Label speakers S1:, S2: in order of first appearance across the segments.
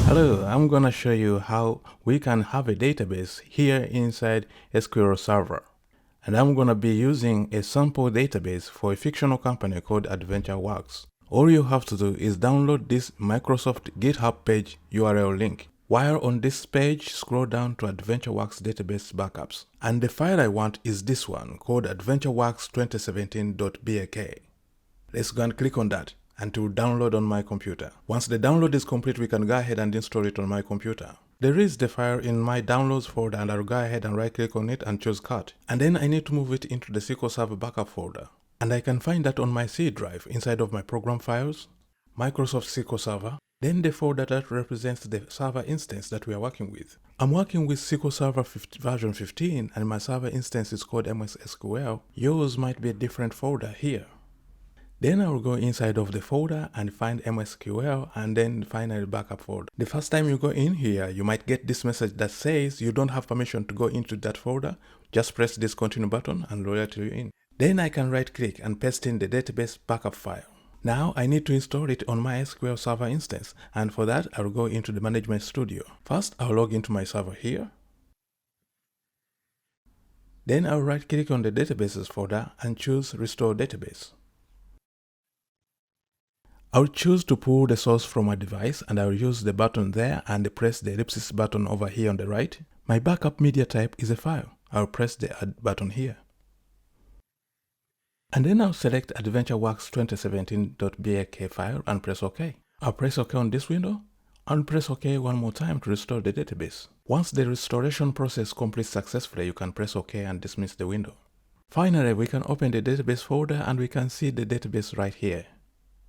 S1: Hello, I'm gonna show you how we can have a database here inside SQL Server. And I'm gonna be using a sample database for a fictional company called AdventureWorks. All you have to do is download this Microsoft GitHub page URL link. While on this page, scroll down to AdventureWorks database backups. And the file I want is this one called adventureworks2017.bak. Let's go and click on that and to download on my computer. Once the download is complete, we can go ahead and install it on my computer. There is the file in my downloads folder, and I'll go ahead and right click on it and choose cut. And then I need to move it into the SQL Server backup folder. And I can find that on my C drive inside of my program files, Microsoft SQL Server, then the folder that represents the server instance that we are working with. I'm working with SQL Server version 15 and my server instance is called MS SQL. Yours might be a different folder here. Then I will go inside of the folder and find MSQL and then finally backup folder. The first time you go in here, you might get this message that says you don't have permission to go into that folder. Just press this continue button and let you in. Then I can right click and paste in the database backup file. Now I need to install it on my SQL Server instance, and for that I'll go into the Management Studio. First I'll log into my server here. Then I'll right click on the databases folder and choose restore database. I'll choose to pull the source from a device and I'll use the button there and press the ellipsis button over here on the right. My backup media type is a file. I'll press the add button here. And then I'll select adventureworks2017.bak file and press OK. I'll press OK on this window and press OK one more time to restore the database. Once the restoration process completes successfully, you can press OK and dismiss the window. Finally, we can open the database folder and we can see the database right here.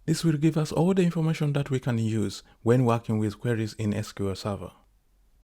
S1: This will give us all the information that we can use when working with queries in SQL Server.